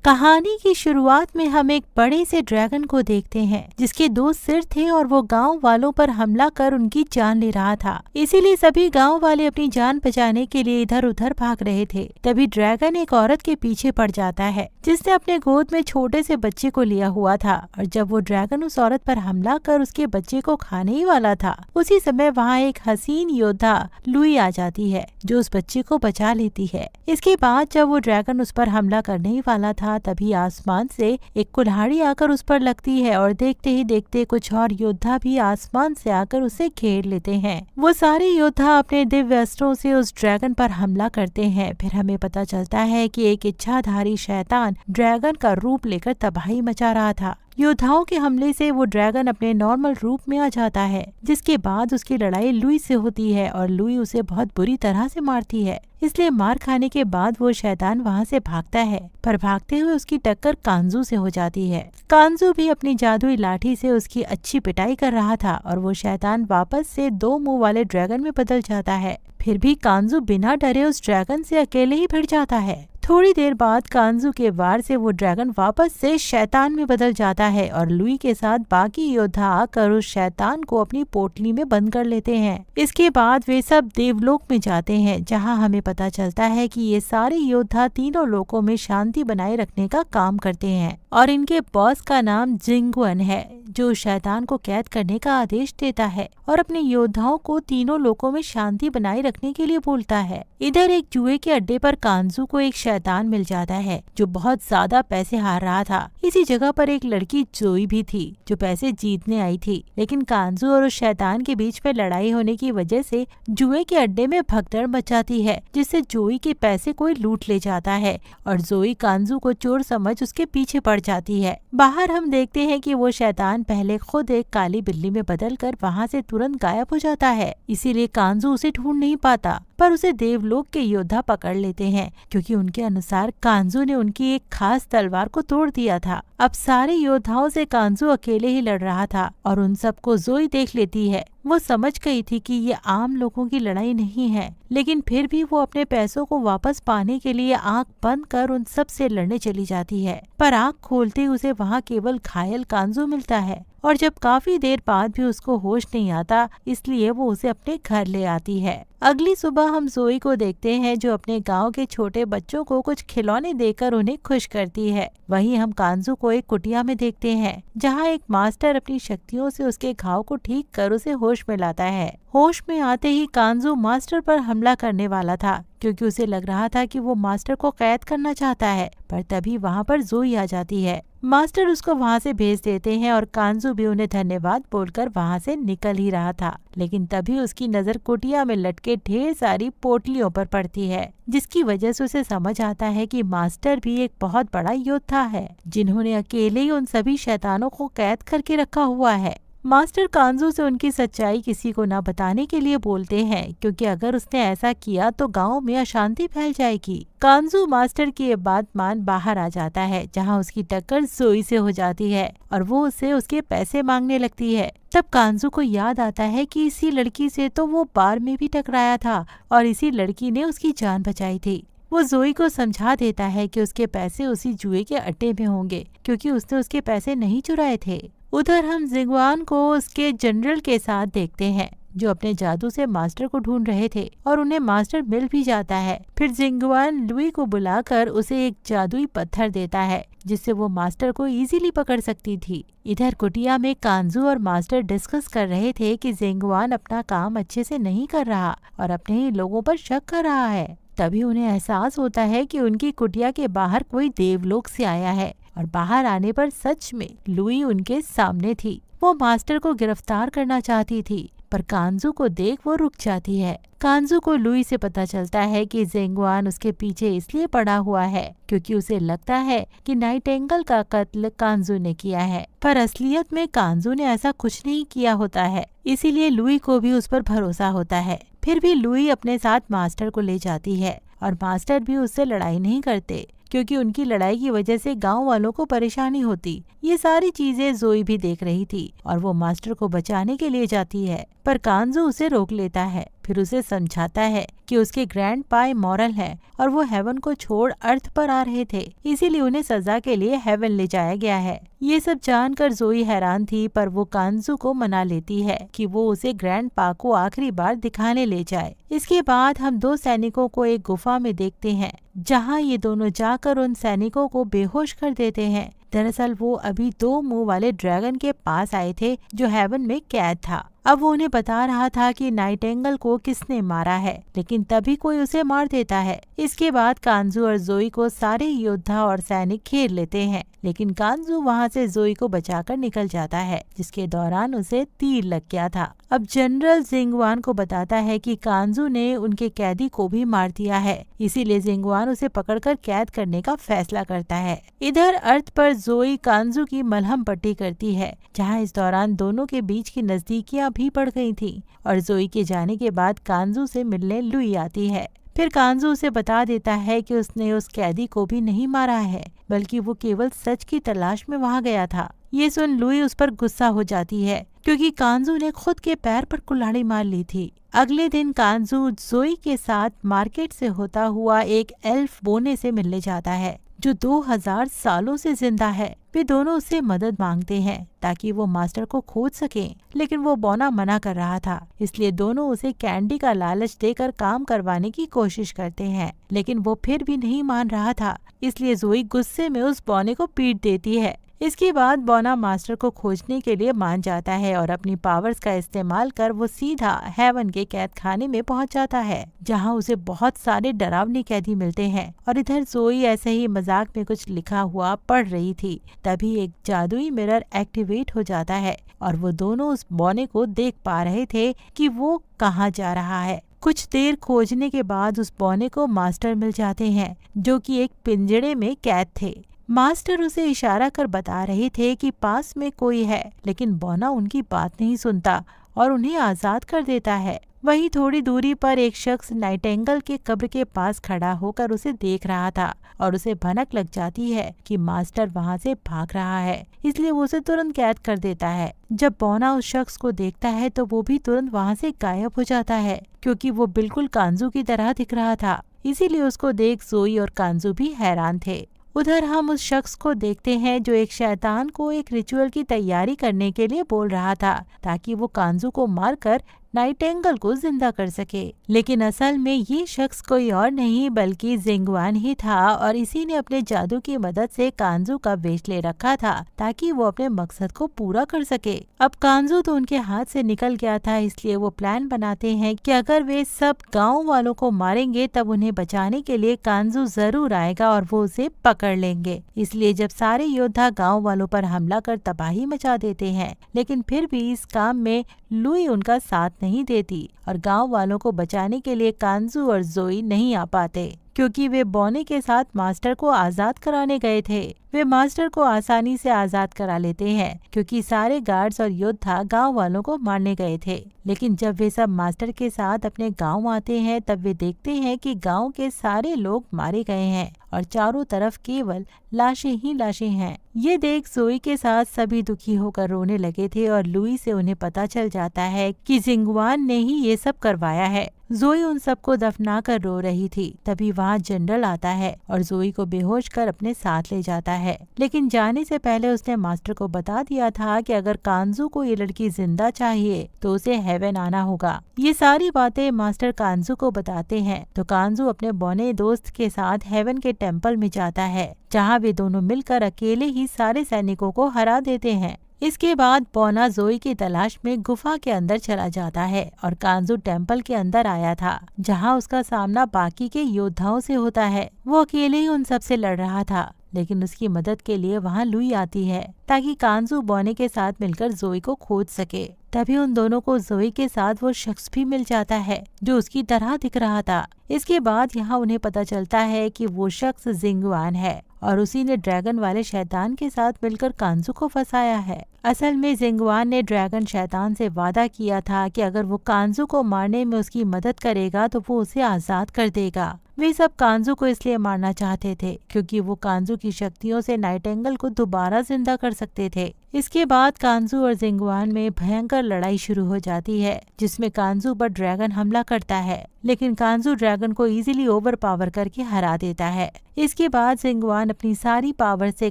कहानी की शुरुआत में हम एक बड़े से ड्रैगन को देखते हैं जिसके 2 सिर थे और वो गांव वालों पर हमला कर उनकी जान ले रहा था। इसीलिए सभी गांव वाले अपनी जान बचाने के लिए इधर उधर भाग रहे थे। तभी ड्रैगन एक औरत के पीछे पड़ जाता है जिसने अपने गोद में छोटे से बच्चे को लिया हुआ था। और जब वो ड्रैगन उस औरत पर हमला कर उसके बच्चे को खाने ही वाला था, उसी समय वहाँ एक हसीन योद्धा लुई आ जाती है जो उस बच्चे को बचा लेती है। इसके बाद जब वो ड्रैगन उस पर हमला करने ही वाला था, तभी आसमान से एक कुल्हाड़ी आकर उस पर लगती है और देखते ही देखते कुछ और योद्धा भी आसमान से आकर उसे घेर लेते हैं। वो सारे योद्धा अपने दिव्य अस्त्रों से उस ड्रैगन पर हमला करते हैं। फिर हमें पता चलता है कि एक इच्छाधारी शैतान ड्रैगन का रूप लेकर तबाही मचा रहा था। योद्धाओं के हमले से वो ड्रैगन अपने नॉर्मल रूप में आ जाता है, जिसके बाद उसकी लड़ाई लुई से होती है और लुई उसे बहुत बुरी तरह से मारती है। इसलिए मार खाने के बाद वो शैतान वहाँ से भागता है, पर भागते हुए उसकी टक्कर कांजू से हो जाती है। कांजू भी अपनी जादुई लाठी से उसकी अच्छी पिटाई कर रहा था और वो शैतान वापस से 2 मुंह वाले ड्रैगन में बदल जाता है। फिर भी कांजू बिना डरे उस ड्रैगन से अकेले ही भिड़ जाता है। थोड़ी देर बाद कांजू के वार से वो ड्रैगन वापस से शैतान में बदल जाता है और लुई के साथ बाकी योद्धा आकर उस शैतान को अपनी पोटली में बंद कर लेते हैं। इसके बाद वे सब देवलोक में जाते हैं, जहां हमें पता चलता है कि ये सारे योद्धा तीनों लोकों में शांति बनाए रखने का काम करते हैं और इनके बॉस का नाम जिंगवन है जो शैतान को कैद करने का आदेश देता है और अपने योद्धाओं को तीनों लोकों में शांति बनाए रखने के लिए बोलता है। इधर एक जुए के अड्डे पर कांजू को एक शैतान मिल जाता है जो बहुत ज्यादा पैसे हार रहा था। इसी जगह पर एक लड़की जोई भी थी जो पैसे जीतने आई थी, लेकिन कांजू और उस शैतान के बीच में लड़ाई होने की वजह से जुए के अड्डे में भगदड़ मच जाती है, जिससे जोई के पैसे कोई लूट ले जाता है और जोई कांजू को चोर समझ उसके पीछे पड़ जाती है। बाहर हम देखते हैं कि वो शैतान पहले खुद एक काली बिल्ली में बदलकर वहाँ से तुरंत गायब हो जाता है। इसीलिए कांजू उसे ढूंढ नहीं पाता, पर उसे देवलोक के योद्धा पकड़ लेते हैं क्योंकि उनके अनुसार कांजू ने उनकी एक खास तलवार को तोड़ दिया था। अब सारे योद्धाओं से कांजू अकेले ही लड़ रहा था और उन सबको जोई देख लेती है। वो समझ गई थी कि ये आम लोगों की लड़ाई नहीं है, लेकिन फिर भी वो अपने पैसों को वापस पाने के लिए आंख बंद कर उन सब से लड़ने चली जाती है। पर आंख खोलते उसे वहाँ केवल घायल कांजू मिलता है और जब काफी देर बाद भी उसको होश नहीं आता, इसलिए वो उसे अपने घर ले आती है। अगली सुबह हम जोई को देखते हैं जो अपने गांव के छोटे बच्चों को कुछ खिलौने देकर उन्हें खुश करती है। वहीं हम कांजू को एक कुटिया में देखते हैं जहां एक मास्टर अपनी शक्तियों से उसके घाव को ठीक कर उसे होश में लाता है। होश में आते ही कांजू मास्टर पर हमला करने वाला था क्योंकि उसे लग रहा था कि वो मास्टर को कैद करना चाहता है, पर तभी वहाँ पर जोई आ जाती है। मास्टर उसको वहाँ से भेज देते हैं और कांजू भी उन्हें धन्यवाद बोलकर वहाँ से निकल ही रहा था, लेकिन तभी उसकी नजर कुटिया में लटके ढेर सारी पोटलियों पर पड़ती है, जिसकी वजह से उसे समझ आता है कि मास्टर भी एक बहुत बड़ा योद्धा है जिन्होंने अकेले ही उन सभी शैतानों को कैद करके रखा हुआ है। मास्टर कांजू से उनकी सच्चाई किसी को न बताने के लिए बोलते हैं क्योंकि अगर उसने ऐसा किया तो गांव में अशांति फैल जाएगी। कांजू मास्टर की ये बात मान बाहर आ जाता है जहां उसकी टक्कर जोई से हो जाती है और वो उसे उसके पैसे मांगने लगती है। तब कांजू को याद आता है कि इसी लड़की से तो वो बार में भी टकराया था और इसी लड़की ने उसकी जान बचाई थी। वो जोई को समझा देता है कि उसके पैसे उसी जुए के अड्डे में होंगे क्योंकि उसने उसके पैसे नहीं चुराए थे। उधर हम जिंगवान को उसके जनरल के साथ देखते हैं जो अपने जादू से मास्टर को ढूंढ रहे थे और उन्हें मास्टर मिल भी जाता है। फिर जिंगवान लुई को बुलाकर उसे एक जादुई पत्थर देता है जिससे वो मास्टर को इजीली पकड़ सकती थी। इधर कुटिया में कांजू और मास्टर डिस्कस कर रहे थे कि जिंगवान अपना काम अच्छे से नहीं कर रहा और अपने ही लोगों पर शक कर रहा है। तभी उन्हें एहसास होता है कि उनकी कुटिया के बाहर कोई देवलोक से आया है और बाहर आने पर सच में लुई उनके सामने थी। वो मास्टर को गिरफ्तार करना चाहती थी, पर कांजू को देख वो रुक जाती है। कांजू को लुई से पता चलता है कि जिंगवान उसके पीछे इसलिए पड़ा हुआ है क्योंकि उसे लगता है कि नाइटेंगल का कत्ल कांजू ने किया है, पर असलियत में कांजू ने ऐसा कुछ नहीं किया होता है। इसीलिए लुई को भी उस पर भरोसा होता है। फिर भी लुई अपने साथ मास्टर को ले जाती है और मास्टर भी उससे लड़ाई नहीं करते क्योंकि उनकी लड़ाई की वजह से गांव वालों को परेशानी होती। ये सारी चीजें जोई भी देख रही थी और वो मास्टर को बचाने के लिए जाती है, पर कांजू उसे रोक लेता है। फिर उसे समझाता है कि उसके ग्रैंडपा इमोरल है और वो हेवन को छोड़ अर्थ पर आ रहे थे, इसीलिए उन्हें सजा के लिए हेवन ले जाया गया है। ये सब जानकर जोई हैरान थी, पर वो कांजू को मना लेती है कि वो उसे ग्रैंडपा को आखिरी बार दिखाने ले जाए। इसके बाद हम दो सैनिकों को एक गुफा में देखते हैं, जहाँ ये दोनों जाकर उन सैनिकों को बेहोश कर देते हैं। दरअसल वो अभी दो मुंह वाले ड्रैगन के पास आए थे जो हेवन में कैद था। अब वो उन्हें बता रहा था कि नाइटेंगल को किसने मारा है, लेकिन तभी कोई उसे मार देता है। इसके बाद कांजू और जोई को सारे योद्धा और सैनिक घेर लेते हैं, लेकिन कांजू वहां से जोई को बचाकर निकल जाता है, जिसके दौरान उसे तीर लग गया था। अब जनरल जिंगवान को बताता है कि कांजू ने उनके कैदी को भी मार दिया है, इसीलिए जिंगवान उसे पकड़कर कैद करने का फैसला करता है। इधर अर्थ पर जोई कांजू की मलहम पट्टी करती है, जहाँ इस दौरान दोनों के बीच की नजदीकियां भी बढ़ गई थी और जोई के जाने के बाद कांजू से मिलने लुई आती है। फिर कांजू उसे बता देता है कि उसने उस कैदी को भी नहीं मारा है, बल्कि वो केवल सच की तलाश में वहां गया था। ये सुन लुई उस पर गुस्सा हो जाती है, क्योंकि कांजू ने खुद के पैर पर कुल्हाड़ी मार ली थी। अगले दिन कांजू जोई के साथ मार्केट से होता हुआ एक एल्फ बोने से मिलने जाता है, जो 2000 सालों से जिंदा है। वे दोनों उससे मदद मांगते हैं ताकि वो मास्टर को खोज सकें, लेकिन वो बोना मना कर रहा था, इसलिए दोनों उसे कैंडी का लालच देकर काम करवाने की कोशिश करते हैं, लेकिन वो फिर भी नहीं मान रहा था। इसलिए जोई गुस्से में उस बोने को पीट देती है। इसके बाद बोना मास्टर को खोजने के लिए मान जाता है और अपनी पावर्स का इस्तेमाल कर वो सीधा हेवन के कैद खाने में पहुंच जाता है, जहां उसे बहुत सारे डरावने कैदी मिलते हैं। और इधर जोई ऐसे ही मजाक में कुछ लिखा हुआ पढ़ रही थी, तभी एक जादुई मिरर एक्टिवेट हो जाता है और वो दोनों उस बोने को देख पा रहे थे कि वो कहाँ जा रहा है। कुछ देर खोजने के बाद उस बोने को मास्टर मिल जाते हैं, जो कि एक पिंजड़े में कैद थे। मास्टर उसे इशारा कर बता रहे थे कि पास में कोई है, लेकिन बोना उनकी बात नहीं सुनता और उन्हें आजाद कर देता है। वहीं थोड़ी दूरी पर एक शख्स नाइटेंगल के कब्र के पास खड़ा होकर उसे देख रहा था और उसे भनक लग जाती है कि मास्टर वहां से भाग रहा है, इसलिए वो उसे तुरंत कैद कर देता है। जब बोना उस शख्स को देखता है तो वो भी तुरंत वहां से गायब हो जाता है, क्योंकि वो बिल्कुल कांजू की तरह दिख रहा था। इसीलिए उसको देख जोई और कांजू भी हैरान थे। उधर हम उस शख्स को देखते हैं जो एक शैतान को एक रिचुअल की तैयारी करने के लिए बोल रहा था, ताकि वो कांजू को मारकर नाइटेंगल को जिंदा कर सके। लेकिन असल में ये शख्स कोई और नहीं बल्कि जिंगवान ही था, और इसी ने अपने जादू की मदद से कांजू का वेश ले रखा था ताकि वो अपने मकसद को पूरा कर सके। अब कांजू तो उनके हाथ से निकल गया था, इसलिए वो प्लान बनाते हैं कि अगर वे सब गाँव वालों को मारेंगे तब उन्हें बचाने के लिए कांजू जरूर आएगा और वो उसे पकड़ लेंगे। इसलिए जब सारे योद्धा गाँव वालों पर हमला कर तबाही मचा देते हैं, लेकिन फिर भी इस काम में लुई उनका साथ नहीं देती और गांव वालों को बचाने के लिए कांजू और जोई नहीं आ पाते, क्योंकि वे बोने के साथ मास्टर को आजाद कराने गए थे। वे मास्टर को आसानी से आजाद करा लेते हैं, क्योंकि सारे गार्ड्स और योद्धा गांव वालों को मारने गए थे। लेकिन जब वे सब मास्टर के साथ अपने गांव आते हैं, तब वे देखते हैं कि गांव के सारे लोग मारे गए हैं और चारों तरफ केवल लाशें ही लाशें हैं। ये देख जोई के साथ सभी दुखी होकर रोने लगे थे और लुई से उन्हें पता चल जाता है कि जिंगवान ने ही ये सब करवाया है। जोई उन सबको दफना कर रो रही थी, तभी वहाँ जनरल आता है और जोई को बेहोश कर अपने साथ ले जाता है। लेकिन जाने से पहले उसने मास्टर को बता दिया था कि अगर कांजू को ये लड़की जिंदा चाहिए तो उसे हेवन आना होगा। ये सारी बातें मास्टर कांजू को बताते हैं, तो कांजू अपने बौने दोस्त के साथ हेवन के टेम्पल में जाता है, जहाँ वे दोनों मिलकर अकेले ही सारे सैनिकों को हरा देते हैं। इसके बाद बोना जोई की तलाश में गुफा के अंदर चला जाता है और कांजू टेम्पल के अंदर आया था, जहां उसका सामना बाकी के योद्धाओं से होता है। वो अकेले ही उन सब से लड़ रहा था, लेकिन उसकी मदद के लिए वहां लुई आती है ताकि कांजू बोने के साथ मिलकर जोई को खोज सके। तभी उन दोनों को जोई के साथ वो शख्स भी मिल जाता है जो उसकी तरह दिख रहा था। इसके बाद यहाँ उन्हें पता चलता है कि वो शख्स जिंगवान है और उसी ने ड्रैगन वाले शैतान के साथ मिलकर कांजू को फंसाया है। असल में जिंगवान ने ड्रैगन शैतान से वादा किया था कि अगर वो कांजू को मारने में उसकी मदद करेगा तो वो उसे आजाद कर देगा। वे सब कांजू को इसलिए मारना चाहते थे क्योंकि वो कांजू की शक्तियों से नाइटेंगल को दोबारा जिंदा कर सकते थे। इसके बाद कांजू और जिंगवान में भयंकर लड़ाई शुरू हो जाती है, जिसमें कांजू पर ड्रैगन हमला करता है, लेकिन कांजू ड्रैगन को इजीली ओवर पावर करके हरा देता है। इसके बाद जिंगवान अपनी सारी पावर से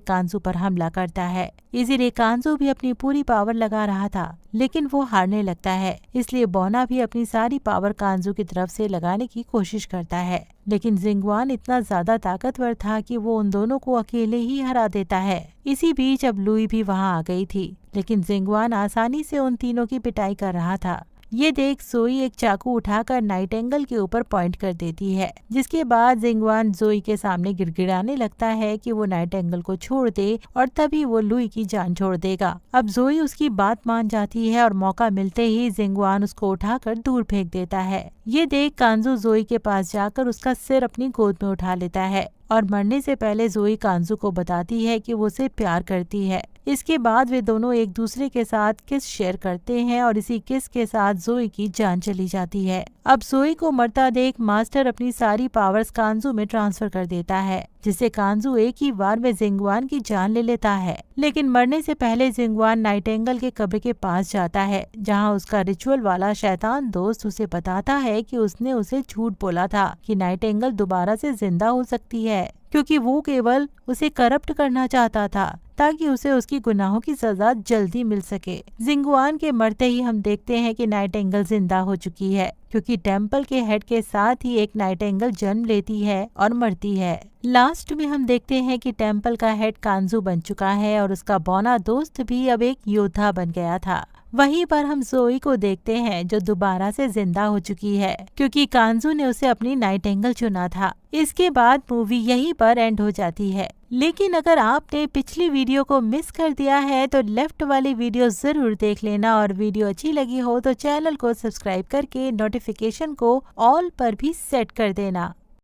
कांजू पर हमला करता है। इसीलिए कांजू भी अपनी पूरी पावर लगा रहा था, लेकिन वो हारने लगता है। इसलिए बौना भी अपनी सारी पावर कांजू की तरफ से लगाने की कोशिश करता है, लेकिन जिंगवान इतना ज्यादा ताकतवर था कि वो उन दोनों को अकेले ही हरा देता है। इसी बीच अब लुई भी वहाँ आ गई थी, लेकिन जिंगवान आसानी से उन तीनों की पिटाई कर रहा था। ये देख जोई एक चाकू उठाकर नाइटेंगल के ऊपर पॉइंट कर देती है, जिसके बाद जिंगवान जोई के सामने गिड़गिड़ाने लगता है कि वो नाइटेंगल को छोड़ दे और तभी वो लुई की जान छोड़ देगा। अब जोई उसकी बात मान जाती है और मौका मिलते ही जिंगवान उसको उठाकर दूर फेंक देता है। ये देख कांजू जोई के पास जाकर उसका सिर अपनी गोद में उठा लेता है और मरने से पहले जोई कांजू को बताती है कि वो उसे प्यार करती है। इसके बाद वे दोनों एक दूसरे के साथ किस शेयर करते हैं और इसी किस के साथ जोई की जान चली जाती है। अब जोई को मरता देख मास्टर अपनी सारी पावर्स कांजू में ट्रांसफर कर देता है, जिससे कांजू एक ही बार में जिंगवान की जान ले लेता है। लेकिन मरने से पहले जिंगवान नाइटेंगल के कब्र के पास जाता है, जहां उसका रिचुअल वाला शैतान दोस्त उसे बताता है कि उसने उसे झूठ बोला था कि नाइटेंगल दोबारा से जिंदा हो सकती है, क्योंकि वो केवल उसे करप्ट करना चाहता था ताकि उसे उसकी गुनाहों की सजा जल्दी मिल सके। जिंगवान के मरते ही हम देखते हैं कि नाइटेंगल जिंदा हो चुकी है, क्योंकि टेम्पल के हेड के साथ ही एक नाइटेंगल जन्म लेती है और मरती है। लास्ट में हम देखते हैं कि टेम्पल का हेड कांजू बन चुका है और उसका बौना दोस्त भी अब एक योद्धा बन गया था। वहीं पर हम जोई को देखते हैं जो दोबारा से जिंदा हो चुकी है, क्योंकि कांजू ने उसे अपनी नाइटेंगल चुना था। इसके बाद मूवी यहीं पर एंड हो जाती है। लेकिन अगर आपने पिछली वीडियो को मिस कर दिया है तो लेफ्ट वाली वीडियो जरूर देख लेना, और वीडियो अच्छी लगी हो तो चैनल को सब्सक्राइब करके नोटिफिकेशन को ऑल पर भी सेट कर देना।